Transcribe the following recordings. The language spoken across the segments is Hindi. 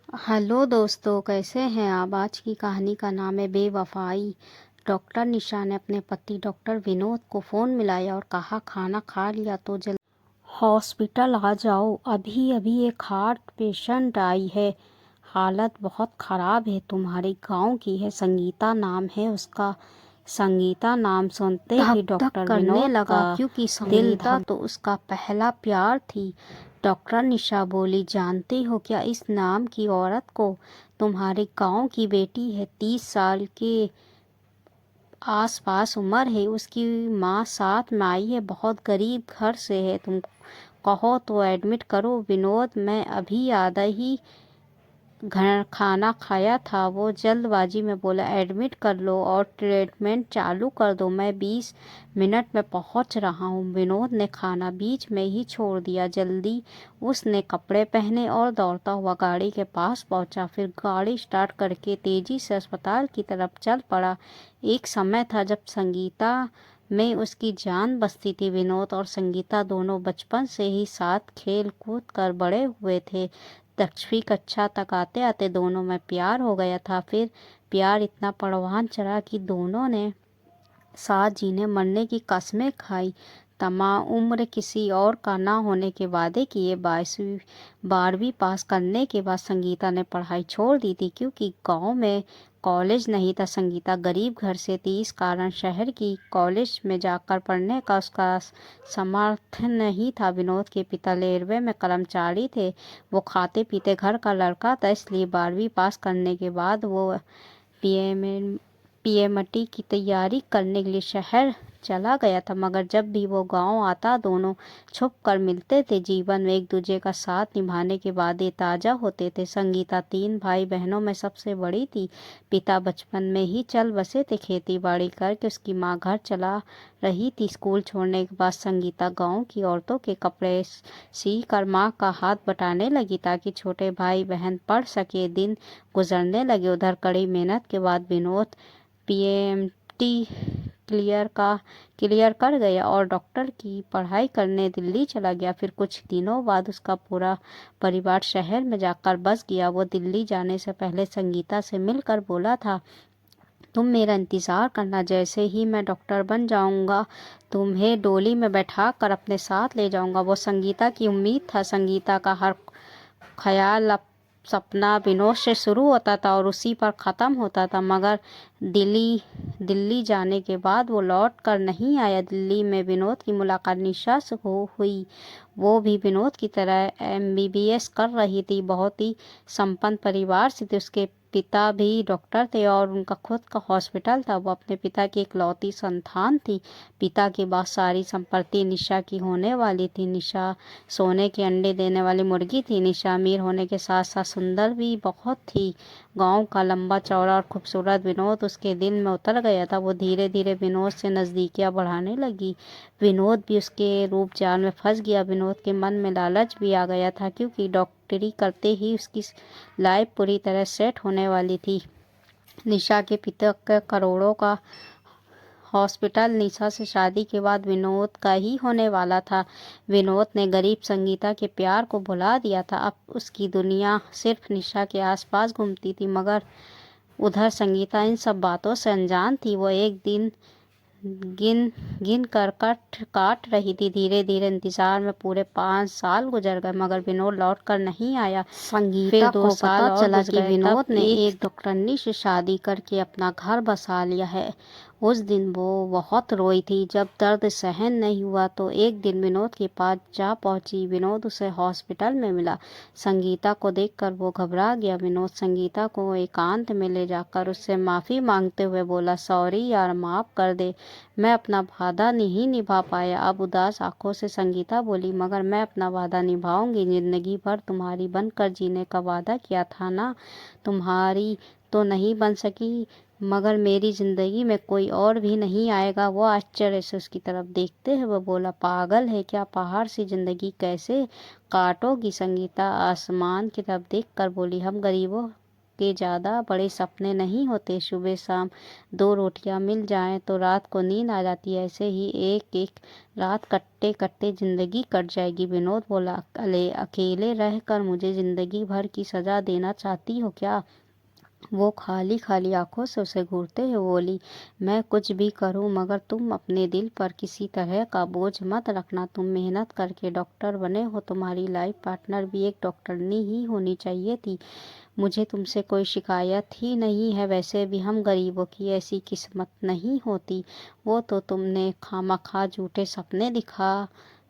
हेलो दोस्तों, कैसे हैं आप। आज की कहानी का नाम है बेवफाई। डॉक्टर निशा ने अपने पति डॉक्टर विनोद को फ़ोन मिलाया और कहा, खाना खा लिया तो जल्दी हॉस्पिटल आ जाओ। अभी अभी एक हार्ट पेशेंट आई है, हालत बहुत ख़राब है। तुम्हारे गांव की है, संगीता नाम है उसका। संगीता नाम सुनते ही डॉक्टर करने लगा क्योंकि संगीता तो उसका पहला प्यार थी। डॉक्टर निशा बोली, जानती हो क्या इस नाम की औरत को। तुम्हारे गांव की बेटी है, 30 साल के आसपास उम्र है। उसकी माँ साथ में आई है, बहुत गरीब घर से है। तुम कहो तो एडमिट करो। विनोद, मैं अभी आधा ही घर खाना खाया था, वो जल्दबाजी में बोला। एडमिट कर लो और ट्रीटमेंट चालू कर दो, मैं 20 मिनट में पहुंच रहा हूँ। विनोद ने खाना बीच में ही छोड़ दिया। जल्दी उसने कपड़े पहने और दौड़ता हुआ गाड़ी के पास पहुंचा। फिर गाड़ी स्टार्ट करके तेजी से अस्पताल की तरफ चल पड़ा। एक समय था जब संगीता में उसकी जान बसती थी। विनोद और संगीता दोनों बचपन से ही साथ खेल कूद कर बड़े हुए थे। 10वीं कक्षा तक आते आते दोनों में प्यार हो गया था। फिर प्यार इतना परवान चढ़ा कि दोनों ने साथ जीने मरने की कस्में खाई। तमाम उम्र किसी और का ना होने के वादे किए। 12वीं पास करने के बाद संगीता ने पढ़ाई छोड़ दी थी क्योंकि गांव में कॉलेज नहीं था। संगीता गरीब घर से थी, इस कारण शहर की कॉलेज में जाकर पढ़ने का उसका समर्थन नहीं था। विनोद के पिता रेलवे में कर्मचारी थे, वो खाते पीते घर का लड़का था, इसलिए 12वीं पास करने के बाद वो पीएम पीएमटी की तैयारी करने के लिए शहर चला गया था। मगर जब भी वो गांव आता दोनों छुप कर मिलते थे। जीवन में एक दूसरे का साथ निभाने के वादे ताज़ा होते थे। संगीता 3 भाई बहनों में सबसे बड़ी थी। पिता बचपन में ही चल बसे थे, खेती बाड़ी करके उसकी माँ घर चला रही थी। स्कूल छोड़ने के बाद संगीता गांव की औरतों के कपड़े सी कर माँ का हाथ बटाने लगी ताकि छोटे भाई बहन पढ़ सके। दिन गुजरने लगे। उधर कड़ी मेहनत के बाद विनोद पीएमटी क्लियर कर गया और डॉक्टर की पढ़ाई करने दिल्ली चला गया। फिर कुछ दिनों बाद उसका पूरा परिवार शहर में जाकर बस गया। वो दिल्ली जाने से पहले संगीता से मिलकर बोला था, तुम मेरा इंतज़ार करना, जैसे ही मैं डॉक्टर बन जाऊंगा तुम्हें डोली में बैठा कर अपने साथ ले जाऊंगा। वो संगीता की उम्मीद था। संगीता का हर ख्याल सपना विनोद से शुरू होता था और उसी पर ख़त्म होता था। मगर दिल्ली दिल्ली जाने के बाद वो लौट कर नहीं आया। दिल्ली में विनोद की मुलाकात निशा से हुई। वो भी विनोद की तरह एमबीबीएस कर रही थी, बहुत ही संपन्न परिवार से थी। उसके पिता भी डॉक्टर थे और उनका खुद का हॉस्पिटल था। वो अपने पिता की इकलौती संतान थी। पिता के बाद सारी संपत्ति निशा की होने वाली थी। निशा सोने के अंडे देने वाली मुर्गी थी। निशा अमीर होने के साथ साथ सुंदर भी बहुत थी। गांव का लंबा चौड़ा और खूबसूरत विनोद उसके दिल में उतर गया था। वो धीरे धीरे विनोद से नज़दीकियां बढ़ाने लगी। विनोद भी उसके रूप जाल में फंस गया। विनोद के मन में लालच भी आ गया था क्योंकि डॉक्टरी करते ही उसकी लाइफ पूरी तरह सेट होने वाली थी। निशा के पिता का करोड़ों का हॉस्पिटल निशा से शादी के बाद विनोद का ही होने वाला था। विनोद ने गरीब संगीता के प्यार को भुला दिया था। अब उसकी दुनिया सिर्फ निशा के आसपास घूमती थी। मगर उधर संगीता इन सब बातों से अनजान थी। वो एक दिन गिन गिन कर कट काट रही थी। धीरे धीरे इंतजार में पूरे 5 साल गुजर गए मगर विनोद लौट कर नहीं आया। संगीता को पता चला कि विनोद ने एक डॉक्टरनी से शादी करके अपना घर बसा लिया है। उस दिन वो बहुत रोई थी। जब दर्द सहन नहीं हुआ तो एक दिन विनोद के पास जा पहुंची। विनोद उसे हॉस्पिटल में मिला। संगीता को देखकर वो घबरा गया। विनोद संगीता को एकांत में ले जाकर उससे माफ़ी मांगते हुए बोला, सॉरी यार, माफ़ कर दे, मैं अपना वादा नहीं निभा पाया। अब उदास आंखों से संगीता बोली, मगर मैं अपना वादा निभाऊंगी। जिंदगी भर तुम्हारी बनकर जीने का वादा किया था ना। तुम्हारी तो नहीं बन सकी मगर मेरी जिंदगी में कोई और भी नहीं आएगा। वो आश्चर्य से उसकी तरफ देखते हुए वो बोला, पागल है क्या, पहाड़ सी जिंदगी कैसे काटोगी। संगीता आसमान की तरफ देख कर बोली, हम गरीबों के ज़्यादा बड़े सपने नहीं होते, सुबह शाम 2 रोटियां मिल जाएं तो रात को नींद आ जाती है, ऐसे ही एक एक रात कटते कटते ज़िंदगी कट जाएगी। विनोद बोला, अकेले रहकर मुझे ज़िंदगी भर की सज़ा देना चाहती हो क्या? वो खाली खाली आंखों से उसे घूरते हुए बोली, मैं कुछ भी करूं मगर तुम अपने दिल पर किसी तरह का बोझ मत रखना। तुम मेहनत करके डॉक्टर बने हो, तुम्हारी लाइफ पार्टनर भी एक डॉक्टरनी ही होनी चाहिए थी। मुझे तुमसे कोई शिकायत ही नहीं है, वैसे भी हम गरीबों की ऐसी किस्मत नहीं होती। वो तो तुमने खामखा झूठे सपने दिखा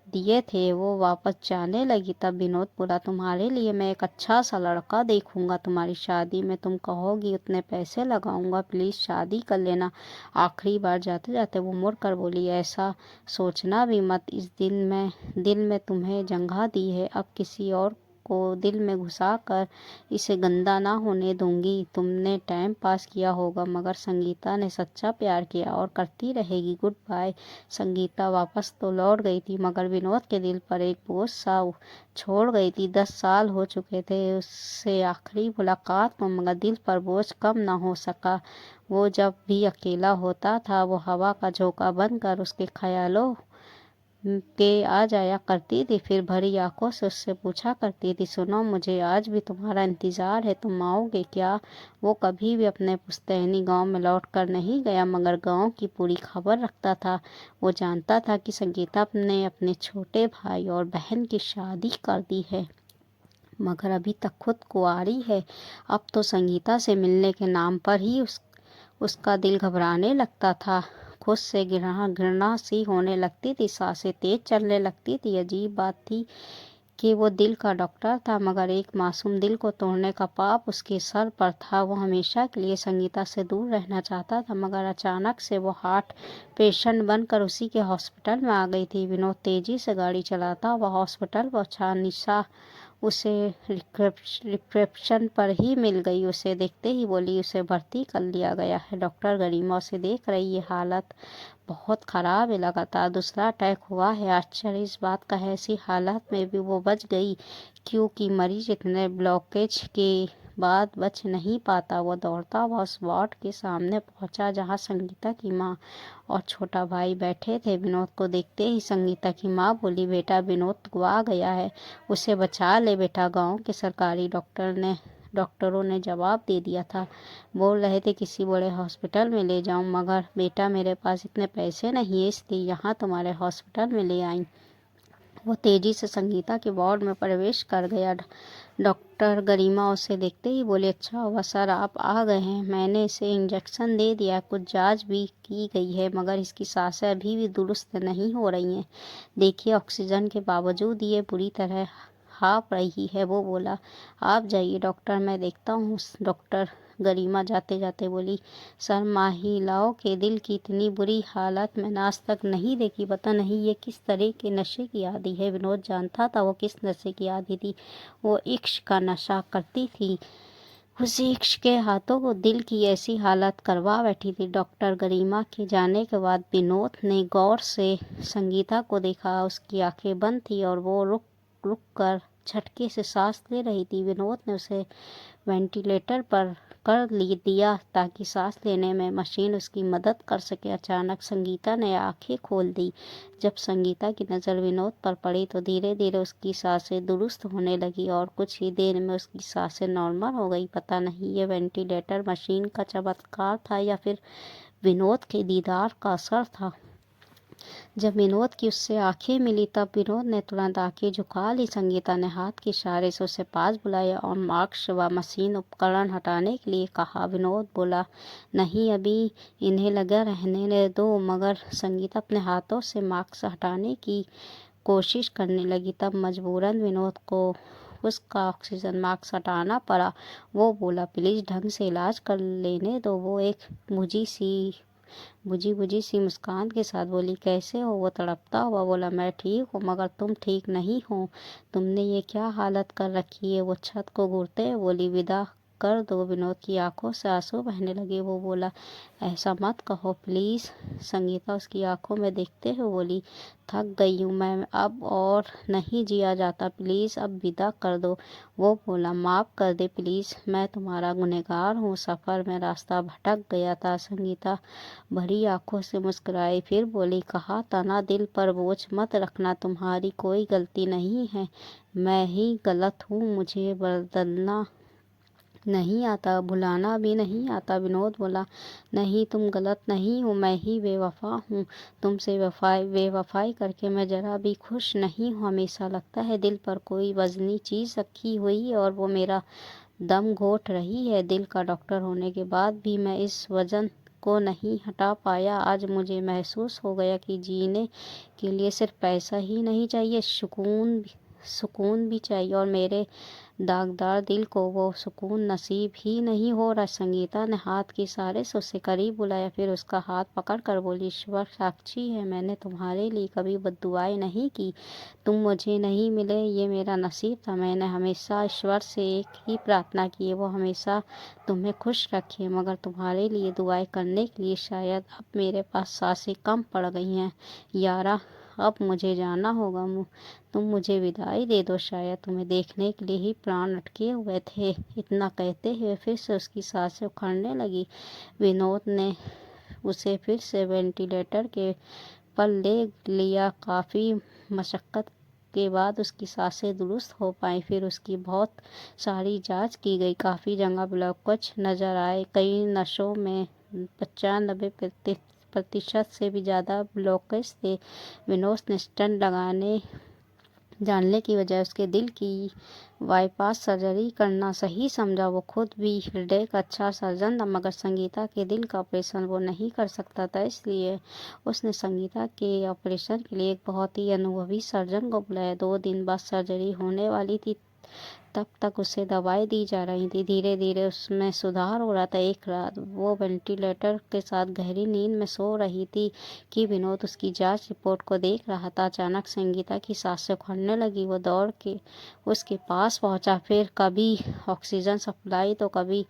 दिए थे। वो वापस जाने लगी तब विनोद बोला, तुम्हारे लिए मैं एक अच्छा सा लड़का देखूंगा, तुम्हारी शादी में तुम कहोगी उतने पैसे लगाऊंगा, प्लीज़ शादी कर लेना। आखिरी बार जाते जाते वो मुड़ कर बोली, ऐसा सोचना भी मत, इस दिल में तुम्हें जगह दी है, अब किसी और को दिल में घुसा कर इसे गंदा ना होने दूंगी। तुमने टाइम पास किया होगा मगर संगीता ने सच्चा प्यार किया और करती रहेगी। Good bye. संगीता वापस तो लौट गई थी मगर विनोद के दिल पर एक बोझ सा छोड़ गई थी। 10 साल हो चुके थे उससे आखिरी मुलाकात को, मगर दिल पर बोझ कम न हो सका। वो जब भी अकेला होता था वो हवा का झोंका बनकर उसके ख्यालों के आ जाया करती थी, फिर भरी आंखों से उससे पूछा करती थी, सुनो मुझे आज भी तुम्हारा इंतजार है, तुम आओगे क्या? वो कभी भी अपने पुश्तैनी गांव में लौट कर नहीं गया मगर गांव की पूरी खबर रखता था। वो जानता था कि संगीता ने अपने छोटे भाई और बहन की शादी कर दी है मगर अभी तक खुद कुंवारी है। अब तो संगीता से मिलने के नाम पर ही उसका दिल घबराने लगता था, खुद से घृणा घृणा सी होने लगती थी, सांसें तेज चलने लगती थी। अजीब बात थी कि वो दिल का डॉक्टर था मगर एक मासूम दिल को तोड़ने का पाप उसके सर पर था। वो हमेशा के लिए संगीता से दूर रहना चाहता था मगर अचानक से वो हार्ट पेशेंट बनकर उसी के हॉस्पिटल में आ गई थी। विनोद तेजी से गाड़ी चलाता हुआ हॉस्पिटल पहुंचा। निशा उसे रिसेप्शन पर ही मिल गई, उसे देखते ही बोली, उसे भर्ती कर लिया गया है। डॉक्टर गरिमा उसे देख रही है, हालत बहुत ख़राब है, लगातार दूसरा अटैक हुआ है। आश्चर्य इस बात का है ऐसी हालत में भी वो बच गई क्योंकि मरीज इतने ब्लॉकेज के बाद बच नहीं पाता। वो दौड़ता हुआ उस वार्ड के सामने पहुंचा जहां संगीता की माँ और छोटा भाई बैठे थे। विनोद को देखते ही संगीता की माँ बोली, बेटा विनोद गवा गया है, उसे बचा ले बेटा। गांव के सरकारी डॉक्टरों ने जवाब दे दिया था, बोल रहे थे किसी बड़े हॉस्पिटल में ले जाऊं मगर बेटा मेरे पास इतने पैसे नहीं है इसलिए यहाँ तुम्हारे हॉस्पिटल में ले आई। वो तेजी से संगीता के वार्ड में प्रवेश कर गया। डॉक्टर गरिमा उसे देखते ही बोले, अच्छा हुआ सर आप आ गए हैं, मैंने इसे इंजेक्शन दे दिया, कुछ जांच भी की गई है मगर इसकी सांसें अभी भी दुरुस्त नहीं हो रही हैं। देखिए ऑक्सीजन के बावजूद ये बुरी तरह हाँफ रही है। वो बोला, आप जाइए डॉक्टर, मैं देखता हूँ। डॉक्टर गरिमा जाते जाते बोली, सर महिलाओं के दिल की इतनी बुरी हालत मैंने आज तक नहीं देखी, पता नहीं ये किस तरह के नशे की आदी है। विनोद जानता था वो किस नशे की आदी थी, वो इश्क का नशा करती थी, उसी इश्क के हाथों वो दिल की ऐसी हालत करवा बैठी थी। डॉक्टर गरिमा के जाने के बाद विनोद ने गौर से संगीता को देखा, उसकी आंखें बंद थी और वो रुक रुक कर झटके से सांस ले रही थी। विनोद ने उसे वेंटिलेटर पर कर दिया ताकि सांस लेने में मशीन उसकी मदद कर सके। अचानक संगीता ने आंखें खोल दी। जब संगीता की नज़र विनोद पर पड़ी तो धीरे धीरे उसकी सांसें दुरुस्त होने लगी और कुछ ही देर में उसकी सांसें नॉर्मल हो गई। पता नहीं ये वेंटिलेटर मशीन का चमत्कार था या फिर विनोद के दीदार का असर था। जब विनोद की उससे आंखें मिली तब विनोद ने तुरंत आंखें झुका ली। संगीता ने हाथ के इशारे से उसे पास बुलाया और मास्क व मशीन उपकरण हटाने के लिए कहा। विनोद बोला, नहीं अभी इन्हें लगा रहने दो, मगर संगीता अपने हाथों से मास्क हटाने की कोशिश करने लगी। तब मजबूरन विनोद को उसका ऑक्सीजन मास्क हटाना पड़ा। वो बोला, प्लीज़ ढंग से इलाज कर लेने दो। वो एक बुझी बुझी सी मुस्कान के साथ बोली, कैसे हो? वो तड़पता हुआ बोला, मैं ठीक हूँ मगर तुम ठीक नहीं हो, तुमने ये क्या हालत कर रखी है? वो छत को घूरते हुए बोली, विदा कर दो। विनोद की आंखों से आंसू बहने लगे। वो बोला, ऐसा मत कहो प्लीज़। संगीता उसकी आंखों में देखते हुए बोली, थक गई हूँ मैं, अब और नहीं जिया जाता, प्लीज़ अब विदा कर दो। वो बोला, माफ़ कर दे प्लीज़, मैं तुम्हारा गुनहगार हूँ, सफ़र में रास्ता भटक गया था। संगीता भरी आंखों से मुस्कुराई, फिर बोली, कहा था ना दिल पर बोझ मत रखना, तुम्हारी कोई गलती नहीं है, मैं ही गलत हूँ, मुझे बदलना नहीं आता, भुलाना भी नहीं आता। विनोद बोला, नहीं तुम गलत नहीं हो, मैं ही बेवफा हूँ, तुमसे बेवफाई करके मैं ज़रा भी खुश नहीं हूँ। हमेशा लगता है दिल पर कोई वजनी चीज़ रखी हुई है और वो मेरा दम घोट रही है। दिल का डॉक्टर होने के बाद भी मैं इस वजन को नहीं हटा पाया। आज मुझे महसूस हो गया कि जीने के लिए सिर्फ पैसा ही नहीं चाहिए, सुकून भी चाहिए, और मेरे दागदार दिल को वो सुकून नसीब ही नहीं हो रहा। संगीता ने हाथ के इशारे से उसे करीब बुलाया, फिर उसका हाथ पकड़ कर बोली, ईश्वर साक्षी है, मैंने तुम्हारे लिए कभी बद्दुआएं नहीं की, तुम मुझे नहीं मिले, ये मेरा नसीब था। मैंने हमेशा ईश्वर से एक ही प्रार्थना की है, वो हमेशा तुम्हें खुश रखे, मगर तुम्हारे लिए दुआएं करने के लिए शायद अब मेरे पास सांसें कम पड़ गई हैं। यारा, अब मुझे जाना होगा, तुम मुझे विदाई दे दो, शायद तुम्हें देखने के लिए ही प्राण अटके हुए थे। इतना कहते हुए फिर से उसकी सांसें उखड़ने लगी। विनोद ने उसे फिर से वेंटिलेटर के पर ले लिया। काफ़ी मशक्क़त के बाद उसकी सांसें दुरुस्त हो पाई। फिर उसकी बहुत सारी जांच की गई, काफ़ी जगह ब्लॉकेज नज़र आए, कई नसों में 95% से भी ज़्यादा ब्लॉकेज थे। विनोद ने स्टंट लगाने जानने की बजाय उसके दिल की बाईपास सर्जरी करना सही समझा। वो खुद भी हृदय का अच्छा सर्जन था, मगर संगीता के दिल का ऑपरेशन वो नहीं कर सकता था, इसलिए उसने संगीता के ऑपरेशन के लिए एक बहुत ही अनुभवी सर्जन को बुलाया। 2 दिन बाद सर्जरी होने वाली थी, तब तक उसे दवाई दी जा रही थी। धीरे धीरे उसमें सुधार हो रहा था। एक रात वो वेंटिलेटर के साथ गहरी नींद में सो रही थी कि विनोद उसकी जांच रिपोर्ट को देख रहा था। अचानक संगीता की सांसें उखड़ने लगी। वो दौड़ के उसके पास पहुंचा, फिर कभी ऑक्सीजन सप्लाई तो कभी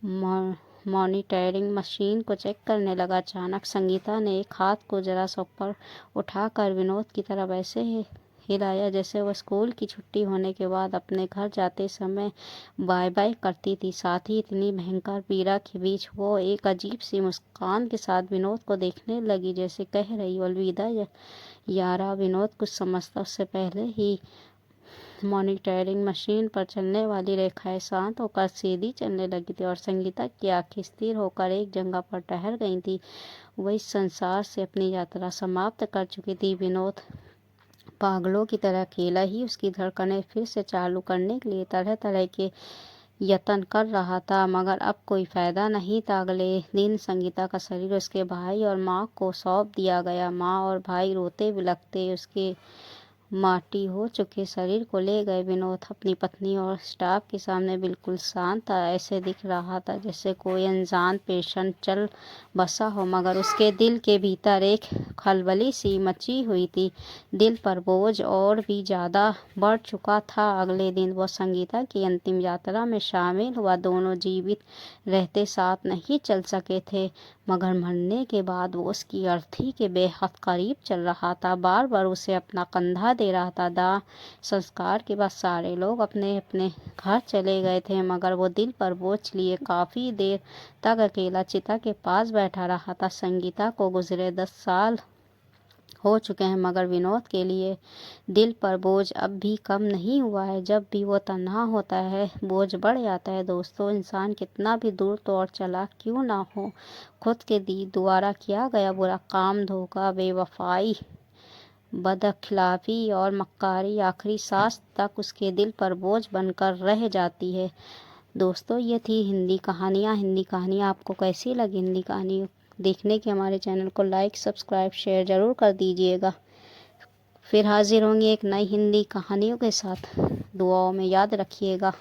मॉनिटरिंग मशीन को चेक करने लगा। अचानक संगीता ने एक हाथ को जरा सा ऊपर उठाकर विनोद की तरफ ऐसे हिलाया जैसे वह स्कूल की छुट्टी होने के बाद अपने घर जाते समय बाय बाय करती थी। साथ ही इतनी भयंकर पीड़ा के बीच वो एक अजीब सी मुस्कान के साथ विनोद को देखने लगी, जैसे कह रही, अलविदा यारा। विनोद कुछ समझता उससे पहले ही मॉनिटरिंग मशीन पर चलने वाली रेखाएं शांत होकर सीधी चलने लगी थी और संगीता की आंखें स्थिर होकर एक जगह पर ठहर गई थी। वह इस संसार से अपनी यात्रा समाप्त कर चुकी थी। विनोद पागलों की तरह अकेला ही उसकी धड़कनें फिर से चालू करने के लिए तरह तरह के यत्न कर रहा था, मगर अब कोई फायदा नहीं था। अगले दिन संगीता का शरीर उसके भाई और माँ को सौंप दिया गया। माँ और भाई रोते बिलखते उसके माटी हो चुके शरीर को ले गए। विनोद अपनी पत्नी और स्टाफ के सामने बिल्कुल शांत था, ऐसे दिख रहा था जैसे कोई अनजान पेशेंट चल बसा हो, मगर उसके दिल के भीतर एक खलबली सी मची हुई थी। दिल पर बोझ और भी ज़्यादा बढ़ चुका था। अगले दिन वह संगीता की अंतिम यात्रा में शामिल हुआ। दोनों जीवित रहते साथ नहीं चल सके थे, मगर मरने के बाद वो उसकी अर्थी के बेहद करीब चल रहा था, बार बार उसे अपना कंधा दे रहा था। दाह संस्कार के बाद सारे लोग अपने अपने घर चले गए थे, मगर वो दिल पर बोझ लिए काफ़ी देर तक अकेला चिता के पास बैठा रहा था। संगीता को गुजरे 10 साल हो चुके हैं, मगर विनोद के लिए दिल पर बोझ अब भी कम नहीं हुआ है। जब भी वो तन्हा होता है बोझ बढ़ जाता है। दोस्तों, इंसान कितना भी दूर तो और चालाक क्यों ना हो, खुद के द्वारा किया गया बुरा काम, धोखा, बेवफाई, बदअखलाकी और मक्कारी आखिरी सांस तक उसके दिल पर बोझ बनकर रह जाती है। दोस्तों, ये थी हिंदी कहानियाँ आपको कैसी लगी? हिंदी कहानी देखने के हमारे चैनल को लाइक सब्सक्राइब शेयर ज़रूर कर दीजिएगा। फिर हाजिर होंगे एक नई हिंदी कहानियों के साथ। दुआओं में याद रखिएगा।